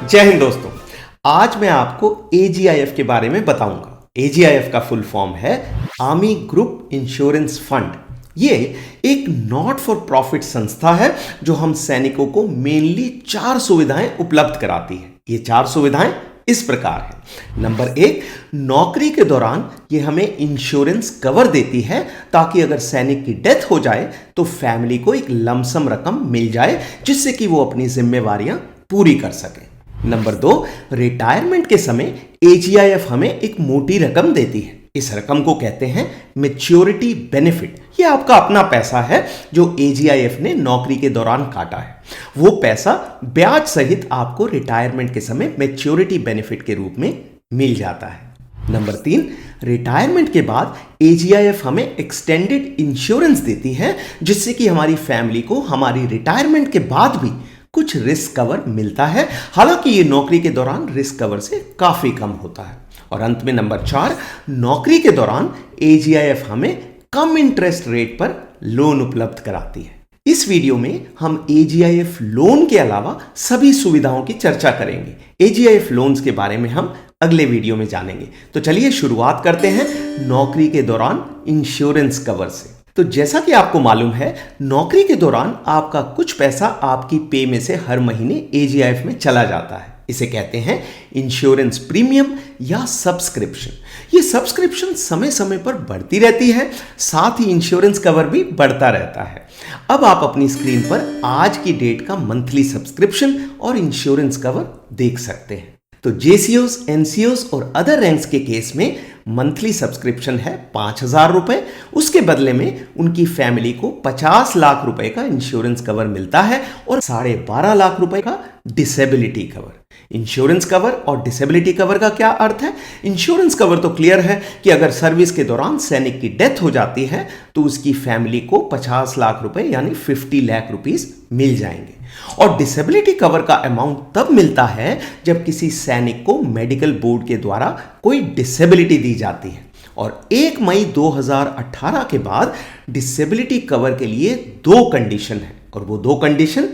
जय हिंद दोस्तों। आज मैं आपको AGIF के बारे में बताऊंगा। AGIF का फुल फॉर्म है आर्मी ग्रुप इंश्योरेंस फंड। ये एक नॉट फॉर प्रॉफिट संस्था है जो हम सैनिकों को मेनली 4 सुविधाएं उपलब्ध कराती है। ये 4 सुविधाएं इस प्रकार है। नंबर 1, नौकरी के दौरान ये हमें इंश्योरेंस कवर देती है ताकि अगर सैनिक की डेथ हो जाए तो फैमिली को एक लमसम रकम मिल जाए जिससे कि वो अपनी जिम्मेवारियां पूरी कर सके। नंबर 2, रिटायरमेंट के समय AGIF हमें एक मोटी रकम देती है। इस रकम को कहते हैं मैच्योरिटी बेनिफिट। ये आपका अपना पैसा है जो AGIF ने नौकरी के दौरान काटा है। वो पैसा ब्याज सहित आपको रिटायरमेंट के समय मैच्योरिटी बेनिफिट के रूप में मिल जाता है। नंबर 3, रिटायरमेंट के बाद AGIF हमें एक्सटेंडेड इंश्योरेंस देती है जिससे कि हमारी फैमिली को हमारी रिटायरमेंट के बाद भी कुछ रिस्क कवर मिलता है। हालांकि ये नौकरी के दौरान रिस्क कवर से काफी कम होता है। और अंत में नंबर 4, नौकरी के दौरान AGIF हमें कम इंटरेस्ट रेट पर लोन उपलब्ध कराती है। इस वीडियो में हम AGIF लोन के अलावा सभी सुविधाओं की चर्चा करेंगे। AGIF लोन्स के बारे में हम अगले वीडियो में जानेंगे। तो चलिए शुरुआत करते हैं नौकरी के दौरान इंश्योरेंस कवर से। तो जैसा कि आपको मालूम है, नौकरी के दौरान आपका कुछ पैसा आपकी पे में से हर महीने AGIF में चला जाता है। इसे कहते हैं इंश्योरेंस प्रीमियम या सब्सक्रिप्शन। ये सब्सक्रिप्शन समय समय पर बढ़ती रहती है, साथ ही इंश्योरेंस कवर भी बढ़ता रहता है। अब आप अपनी स्क्रीन पर आज की डेट का मंथली सब्सक्रिप्शन और इंश्योरेंस कवर देख सकते हैं। तो JCOs, NCOs और अदर रैंक्स के केस में मंथली सब्सक्रिप्शन है 5,000 रुपए। उसके बदले में उनकी फैमिली को 50 लाख रुपए का इंश्योरेंस कवर मिलता है और 12.5 लाख रुपए का डिसेबिलिटी कवर। इंश्योरेंस कवर और डिसेबिलिटी कवर का क्या अर्थ है? इंश्योरेंस कवर तो क्लियर है कि अगर सर्विस के दौरान सैनिक की डेथ हो जाती है तो उसकी फैमिली को 50 लाख रुपए यानी 50 लाख रुपीस मिल जाएंगे। और डिसेबिलिटी कवर का अमाउंट तब मिलता है जब किसी सैनिक को मेडिकल बोर्ड के द्वारा कोई डिसेबिलिटी दी जाती है। और 1 मई 2018 के बाद डिसेबिलिटी कवर के लिए 2 कंडीशन है और वो 2 कंडीशन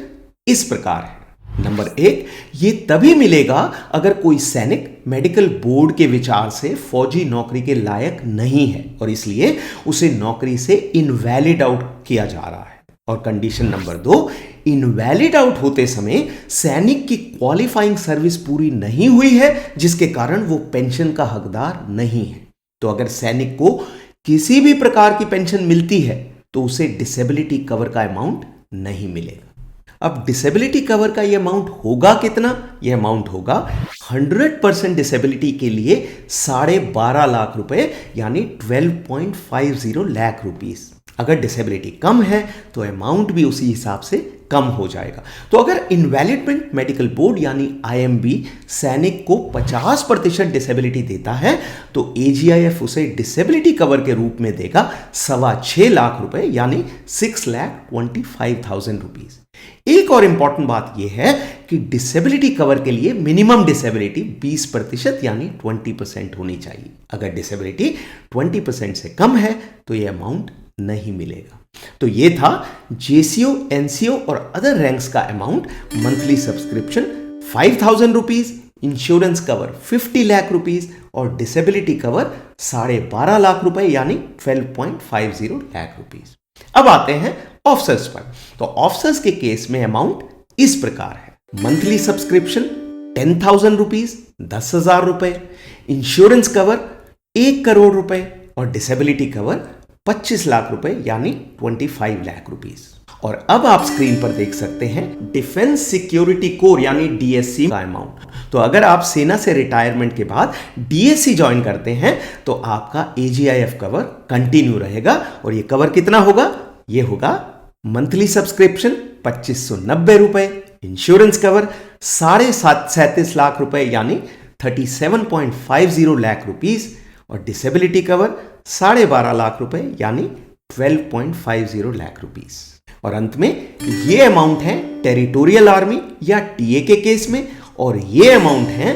इस प्रकार है। नंबर 1, ये तभी मिलेगा अगर कोई सैनिक मेडिकल बोर्ड के विचार से फौजी नौकरी के लायक नहीं है और इसलिए उसे नौकरी से इनवैलिड आउट किया जा रहा है। और कंडीशन नंबर 2, इनवैलिड आउट होते समय सैनिक की क्वालिफाइंग सर्विस पूरी नहीं हुई है जिसके कारण वो पेंशन का हकदार नहीं है। तो अगर सैनिक को किसी भी प्रकार की पेंशन मिलती है तो उसे डिसेबिलिटी कवर का अमाउंट नहीं मिलेगा। अब डिसेबिलिटी कवर का ये अमाउंट होगा कितना? ये अमाउंट होगा 100% डिसेबिलिटी के लिए 12.5 लाख रुपए यानी 12.50 लाख रुपीस। अगर डिसेबिलिटी कम है तो अमाउंट भी उसी हिसाब से कम हो जाएगा। तो अगर इनवैलिडमेंट मेडिकल बोर्ड यानी IMB सैनिक को 50% डिसेबिलिटी देता है तो AGIF उसे डिसेबिलिटी कवर के रूप में देगा 6.25 लाख रुपए यानी 6,25,000 रुपीस। एक और इंपॉर्टेंट बात यह है कि डिसेबिलिटी कवर के लिए मिनिमम डिसेबिलिटी 20% यानी 20% होनी चाहिए। अगर डिसेबिलिटी 20% से कम है तो यह अमाउंट नहीं मिलेगा। तो ये था JCO, NCO और अदर रैंक्स का amount. Monthly subscription 5,000 rupees, insurance cover 50 lakh rupees और डिसेबिलिटी कवर 12.5 लाख रुपए यानी 12.50 लाख रुपीज। अब आते हैं ऑफिसर्स पर। तो ऑफिसर्स के केस में अमाउंट इस प्रकार है। मंथली सब्सक्रिप्शन 10,000 रुपीज 10,000 रुपए, इंश्योरेंस कवर 1 करोड़ रुपए और डिसेबिलिटी कवर 25 लाख रुपए यानी 25 लाख रुपीस। और अब आप स्क्रीन पर देख सकते हैं डिफेंस सिक्योरिटी कोर यानी DSC का अमाउंट। तो अगर आप सेना से रिटायरमेंट के बाद DSC ज्वाइन करते हैं तो आपका AGIF कवर कंटिन्यू रहेगा। और ये कवर कितना होगा? ये होगा मंथली सब्सक्रिप्शन 2590 रुपए, इंश्योरेंस कवर 37.5 लाख रुपए यानी 37.50 लाख रुपीस और डिसेबिलिटी कवर 12.5 लाख रुपए यानी 12.50 लाख रुपीस। और अंत में ये अमाउंट है टेरिटोरियल आर्मी या TA के केस में और ये अमाउंट है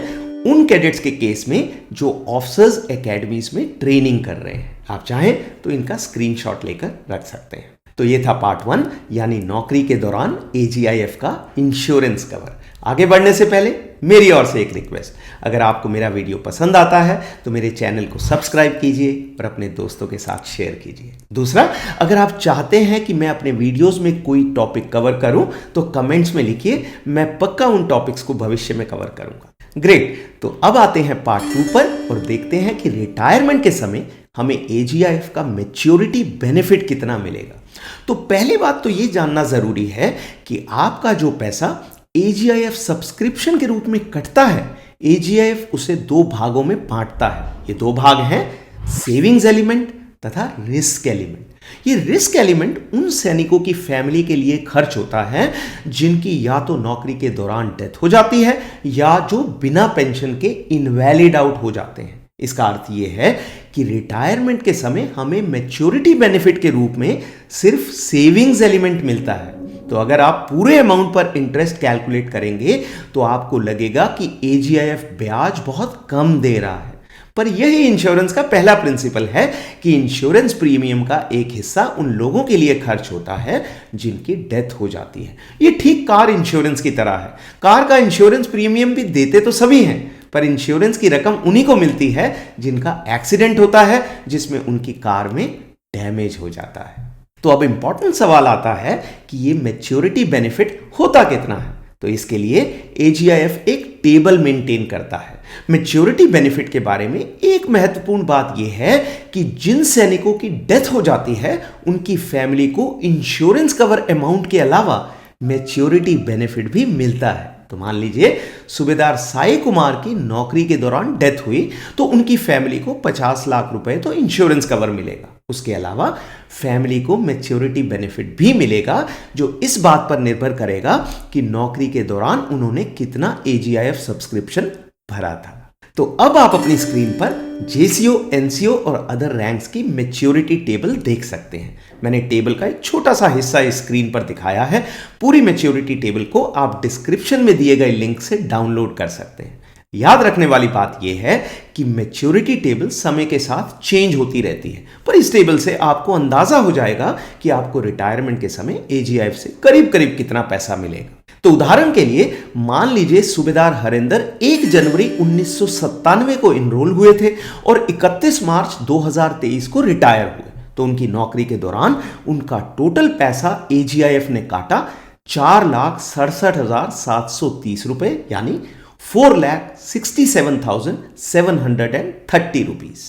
उन कैडेट्स के केस में जो ऑफिसर्स एकेडमीज में ट्रेनिंग कर रहे हैं। आप चाहें तो इनका स्क्रीनशॉट लेकर रख सकते हैं। तो ये था पार्ट 1 यानी नौकरी के दौरान एजीआईएफ का इंश्योरेंस कवर। आगे बढ़ने से पहले मेरी ओर से एक रिक्वेस्ट, अगर आपको मेरा वीडियो पसंद आता है तो मेरे चैनल को सब्सक्राइब कीजिए और अपने दोस्तों के साथ शेयर कीजिए। दूसरा, अगर आप चाहते हैं कि मैं अपने वीडियोस में कोई टॉपिक कवर करूं तो कमेंट्स में लिखिए, मैं पक्का उन टॉपिक्स को भविष्य में कवर करूंगा। ग्रेट, तो अब आते हैं पार्ट 2 पर और देखते हैं कि रिटायरमेंट के समय हमें एजीआईएफ का मैच्योरिटी बेनिफिट कितना मिलेगा। तो पहली बात तो ये जानना जरूरी है कि आपका जो पैसा एजीआईएफ सब्सक्रिप्शन के रूप में कटता है, एजीआईएफ उसे 2 भागों में बांटता है। ये 2 भाग हैं, सेविंग्स एलिमेंट तथा रिस्क एलिमेंट। ये रिस्क एलिमेंट उन सैनिकों की फैमिली के लिए खर्च होता है जिनकी या तो नौकरी के दौरान डेथ हो जाती है या जो बिना पेंशन के इनवैलिड आउट हो जाते हैं। इसका अर्थ यह है कि रिटायरमेंट के समय हमें मैच्योरिटी बेनिफिट के रूप में सिर्फ सेविंग्स एलिमेंट मिलता है। तो अगर आप पूरे अमाउंट पर इंटरेस्ट कैलकुलेट करेंगे तो आपको लगेगा कि एजीआईएफ ब्याज बहुत कम दे रहा है। पर यही इंश्योरेंस का पहला प्रिंसिपल है कि इंश्योरेंस प्रीमियम का एक हिस्सा उन लोगों के लिए खर्च होता है जिनकी डेथ हो जाती है। ये ठीक कार इंश्योरेंस की तरह है। कार का इंश्योरेंस प्रीमियम भी देते तो सभी हैं, पर इंश्योरेंस की रकम उन्हीं को मिलती है जिनका एक्सीडेंट होता है, जिसमें उनकी कार में डैमेज हो जाता है। तो अब इंपॉर्टेंट सवाल आता है कि ये मैच्योरिटी बेनिफिट होता कितना है। तो इसके लिए एजीआईएफ एक टेबल मेंटेन करता है। मैच्योरिटी बेनिफिट के बारे में एक महत्वपूर्ण बात यह है कि जिन सैनिकों की डेथ हो जाती है उनकी फैमिली को इंश्योरेंस कवर अमाउंट के अलावा मैच्योरिटी बेनिफिट भी मिलता है। तो मान लीजिए सूबेदार साई कुमार की नौकरी के दौरान डेथ हुई तो उनकी फैमिली को 50 लाख रुपए तो इंश्योरेंस कवर मिलेगा। उसके अलावा फैमिली को मैच्योरिटी बेनिफिट भी मिलेगा जो इस बात पर निर्भर करेगा कि नौकरी के दौरान उन्होंने कितना एजीआईएफ सब्सक्रिप्शन भरा था। तो अब आप अपनी स्क्रीन पर जेसीओ, एनसीओ और अदर रैंक्स की मैच्योरिटी टेबल देख सकते हैं। मैंने टेबल का एक छोटा सा हिस्सा इस स्क्रीन पर दिखाया है। पूरी मैच्योरिटी टेबल को आप डिस्क्रिप्शन में दिए गए लिंक से डाउनलोड कर सकते हैं। याद रखने वाली बात यह है कि मैच्योरिटी टेबल समय के साथ चेंज होती रहती है, पर इस टेबल से आपको अंदाजा हो जाएगा कि आपको रिटायरमेंट के समय एजीआईएफ से करीब करीब कितना पैसा मिलेगा। तो उदाहरण के लिए मान लीजिए सूबेदार हरेंद्र 1 जनवरी 1997 को इनरोल हुए थे और 31 मार्च 2023 को रिटायर हुए। तो उनकी नौकरी के दौरान उनका टोटल पैसा एजीआईएफ ने काटा 4,67,730 रुपए यानी 4,67,730 रुपीज।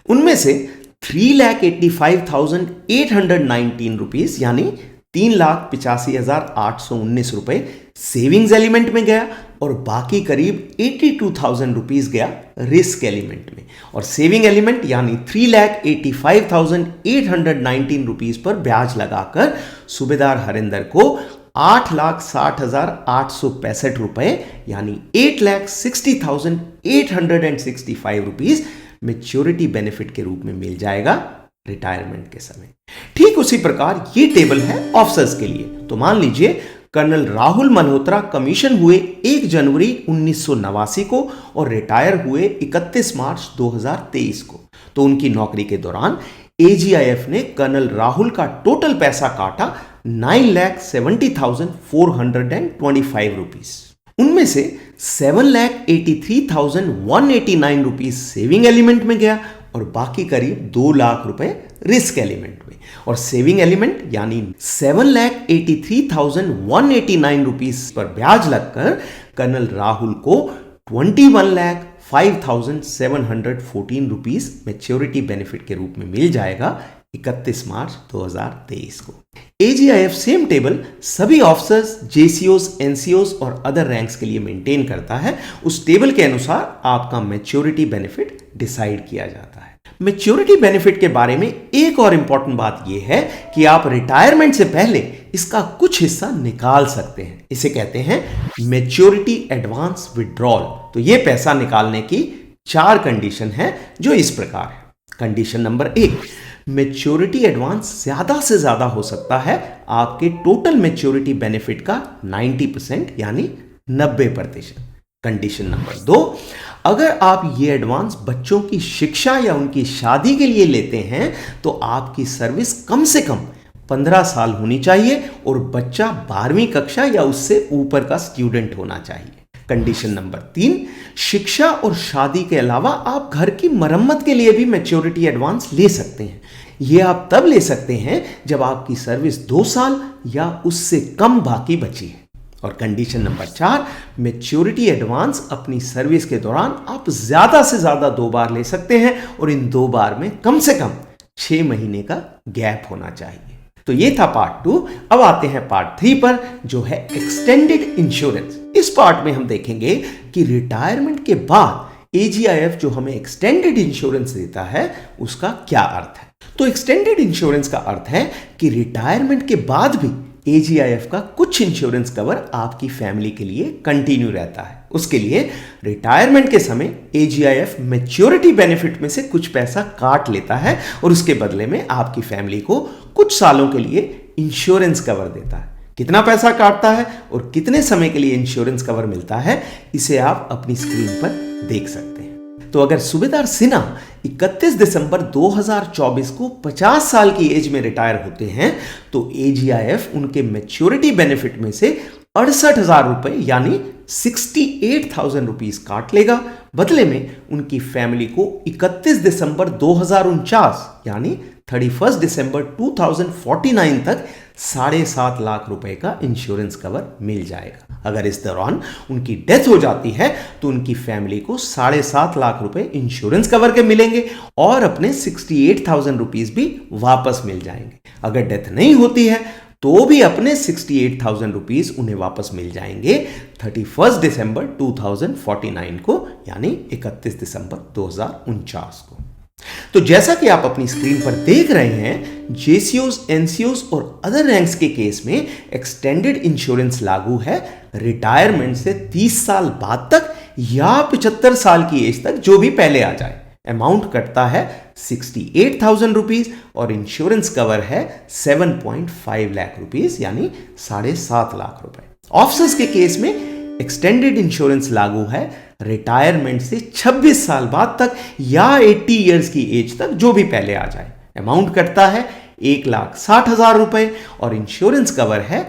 उनमें से 3,85,819 रुपीज यानी 3,85,819 रुपए सेविंग्स एलिमेंट में गया और बाकी करीब 82,000 रुपीज गया रिस्क एलिमेंट में। और सेविंग एलिमेंट यानी 3,85,819 रुपीज पर ब्याज लगाकर सूबेदार हरिंदर को 8,60,865 रुपए यानी 8,60,865 रुपीज मैच्योरिटी बेनिफिट के रूप में मिल जाएगा रिटायरमेंट के समय। ठीक उसी प्रकार ये टेबल है ऑफिसर्स के लिए। तो मान लीजिए कर्नल राहुल मल्होत्रा कमीशन हुए 1 जनवरी 1989 को और रिटायर हुए 31 मार्च 2023 को। तो उनकी नौकरी के दौरान एजीआईएफ ने कर्नल राहुल का टोटल पैसा काटा 9,70,425 रुपीज। उनमें से 7,83,189 रुपीज सेविंग एलिमेंट में गया और बाकी करीब 2 लाख रुपए रिस्क एलिमेंट में। और सेविंग एलिमेंट यानी 7,83,189 रुपीज पर ब्याज लगकर कर्नल राहुल को 21,05,714 रुपीज मैच्योरिटी बेनिफिट के रूप में मिल जाएगा 31 मार्च 2023 को। एजीआईएफ सेम टेबल सभी ऑफिसर्स, जेसीओस, एनसीओस और अदर रैंक्स के लिए मेंटेन करता है। उस टेबल के अनुसार आपका मैच्योरिटी बेनिफिट डिसाइड किया जाता है। मैच्योरिटी बेनिफिट के बारे में एक और इंपॉर्टेंट बात यह है कि आप रिटायरमेंट से पहले इसका कुछ हिस्सा निकाल सकते हैं। इसे कहते हैं मैच्योरिटी एडवांस विड्रॉल। तो यह पैसा निकालने की 4 कंडीशन है जो इस प्रकार है। कंडीशन नंबर 1, मैच्योरिटी एडवांस ज्यादा से ज्यादा हो सकता है आपके टोटल मैच्योरिटी बेनिफिट का 90% यानी 90%। कंडीशन नंबर 2, अगर आप ये एडवांस बच्चों की शिक्षा या उनकी शादी के लिए लेते हैं तो आपकी सर्विस कम से कम 15 साल होनी चाहिए और बच्चा 12वीं कक्षा या उससे ऊपर का स्टूडेंट होना चाहिए। कंडीशन नंबर 3, शिक्षा और शादी के अलावा आप घर की मरम्मत के लिए भी मैच्योरिटी एडवांस ले सकते हैं। यह आप तब ले सकते हैं जब आपकी सर्विस 2 साल या उससे कम बाकी बची है। और कंडीशन नंबर 4, मैच्योरिटी एडवांस अपनी सर्विस के दौरान आप ज्यादा से ज्यादा 2 बार ले सकते हैं और इन 2 बार में कम से कम 6 महीने का गैप होना चाहिए। तो ये था पार्ट 2। अब आते हैं पार्ट 3 पर, जो है एक्सटेंडेड इंश्योरेंस। इस पार्ट में हम देखेंगे कि रिटायरमेंट के बाद एजीआईएफ जो हमें एक्सटेंडेड इंश्योरेंस देता है उसका क्या अर्थ है। तो एक्सटेंडेड इंश्योरेंस का अर्थ है कि रिटायरमेंट के बाद भी एजीआईएफ का कुछ इंश्योरेंस कवर आपकी फैमिली के लिए कंटिन्यू रहता है। उसके लिए रिटायरमेंट के समय एजीआईएफ मैच्योरिटी बेनिफिट में से कुछ पैसा काट लेता है और उसके बदले में आपकी फैमिली को कुछ सालों के लिए इंश्योरेंस कवर देता है। कितना पैसा काटता है और कितने समय के लिए इंश्योरेंस कवर मिलता है, इसे आप अपनी स्क्रीन पर देख सकते हैं। तो अगर सूबेदार सिन्हा 31 दिसंबर 2024 को 50 साल की एज में रिटायर होते हैं तो एजीआईएफ उनके मैच्योरिटी बेनिफिट में से 68,000 रुपए यानी 68,000 रुपीज काट लेगा। बदले में उनकी फैमिली को 31 दिसंबर 2049 यानी 31 दिसंबर 2049 तक 7.5 लाख रुपए का इंश्योरेंस कवर मिल जाएगा। अगर इस दौरान उनकी डेथ हो जाती है तो उनकी फैमिली को 7.5 लाख रुपए इंश्योरेंस कवर के मिलेंगे और अपने 68,000 रुपीज भी वापस मिल जाएंगे। अगर डेथ नहीं होती है तो भी अपने 68,000 रुपीज उन्हें वापस मिल जाएंगे 31 दिसंबर 2049 को यानी 31 दिसंबर 2049 को। तो जैसा कि आप अपनी स्क्रीन पर देख रहे हैं, जेसीओज, एनसीओज और अदर रैंक्स के केस में एक्सटेंडेड इंश्योरेंस लागू है रिटायरमेंट से 30 साल बाद तक या 75 साल की एज तक, जो भी पहले आ जाए। अमाउंट कटता है 68,000 रुपीज और इंश्योरेंस कवर है 7.5 लाख रुपीज यानी 7.5 लाख रुपए। ऑफिसर्स के केस में एक्सटेंडेड इंश्योरेंस लागू है रिटायरमेंट से 26 साल बाद तक या 80 इयर्स की एज तक, जो भी पहले आ जाए। अमाउंट कटता है 1,60,000 रुपए और इंश्योरेंस कवर है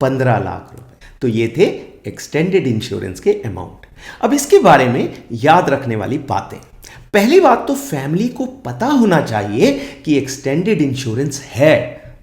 15 लाख रुपए। तो ये थे एक्सटेंडेड इंश्योरेंस के अमाउंट। अब इसके बारे में याद रखने वाली बातें। पहली बात तो फैमिली को पता होना चाहिए कि एक्सटेंडेड इंश्योरेंस है,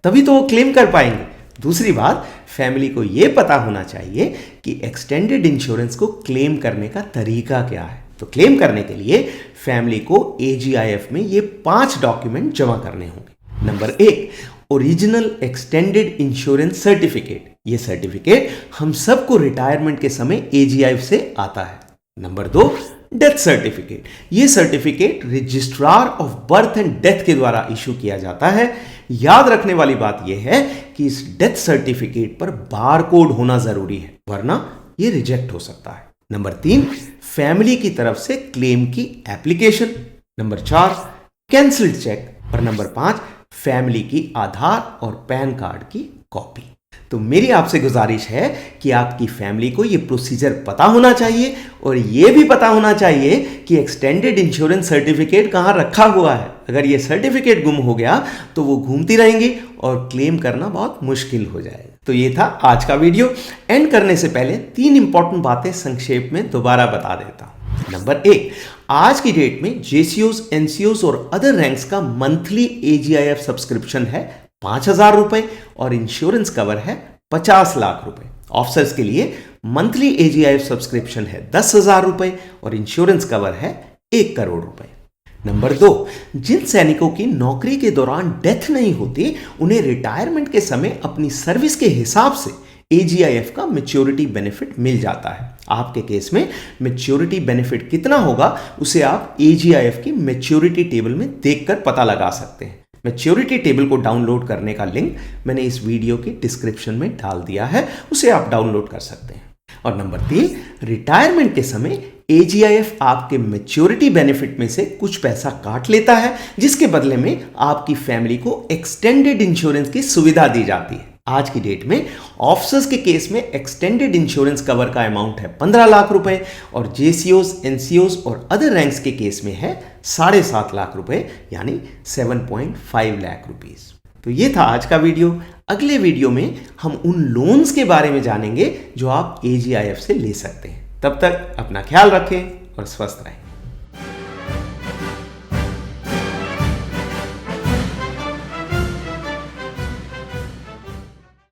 तभी तो वो क्लेम कर पाएंगे। दूसरी बात, फैमिली को यह पता होना चाहिए कि एक्सटेंडेड इंश्योरेंस को क्लेम करने का तरीका क्या है। तो क्लेम करने के लिए फैमिली को एजीआईएफ में ये 5 डॉक्यूमेंट जमा करने होंगे। Number 1, original extended insurance certificate. ये सर्टिफिकेट हम सबको रिटायरमेंट के समय एजीआईएफ से आता है। Number 2, death certificate. ये certificate registrar of birth and death के द्वारा इशू किया जाता है। याद रखने वाली बात यह है कि इस डेथ सर्टिफिकेट पर बारकोड होना जरूरी है, वरना यह रिजेक्ट हो सकता है। नंबर 3, फैमिली की तरफ से क्लेम की एप्लीकेशन। Number 4, cancelled cheque. और नंबर 5, फैमिली की आधार और पैन कार्ड की कॉपी। तो मेरी आपसे गुजारिश है कि आपकी फैमिली को ये प्रोसीजर पता होना चाहिए और ये भी पता होना चाहिए कि एक्सटेंडेड इंश्योरेंस सर्टिफिकेट कहाँ रखा हुआ है। अगर ये सर्टिफिकेट गुम हो गया तो वो घूमती रहेंगी और क्लेम करना बहुत मुश्किल हो जाएगा। तो ये था आज का वीडियो। एंड करने से पहले 3 इंपॉर्टेंट बातें संक्षेप में दोबारा बता देता हूं। नंबर 1, आज की डेट में जेसीओज, एनसीओज और अदर रैंक्स का मंथली एजीआईएफ सब्सक्रिप्शन है 5,000 रुपए और इंश्योरेंस कवर है 50 लाख रुपए। ऑफिसर्स के लिए मंथली एजीआईएफ सब्सक्रिप्शन है 10,000 रुपए और इंश्योरेंस कवर है 1 करोड़ रुपए। नंबर 2, जिन सैनिकों की नौकरी के दौरान डेथ नहीं होती, उन्हें रिटायरमेंट के समय अपनी सर्विस के हिसाब से एजीआईएफ का मैच्योरिटी बेनिफिट मिल जाता है। आपके केस में मैच्योरिटी बेनिफिट कितना होगा उसे आप एजीआईएफ की मैच्योरिटी टेबल में देखकर पता लगा सकते हैं। मैच्योरिटी टेबल को डाउनलोड करने का लिंक मैंने इस वीडियो के डिस्क्रिप्शन में डाल दिया है, उसे आप डाउनलोड कर सकते हैं। और नंबर 3, रिटायरमेंट के समय एजीआईएफ आपके मैच्योरिटी बेनिफिट में से कुछ पैसा काट लेता है, जिसके बदले में आपकी फैमिली को एक्सटेंडेड इंश्योरेंस की सुविधा दी जाती है। आज की डेट में ऑफिसर्स के केस में एक्सटेंडेड इंश्योरेंस कवर का अमाउंट है 15 लाख रुपए और जेसीओज, एनसीओज और अदर रैंक्स के केस में है 7.5 लाख रुपए यानी 7.5 लाख रुपीस। तो ये था आज का वीडियो। अगले वीडियो में हम उन लोन्स के बारे में जानेंगे जो आप AGIF से ले सकते हैं। तब तक अपना ख्याल रखें और स्वस्थ रहें।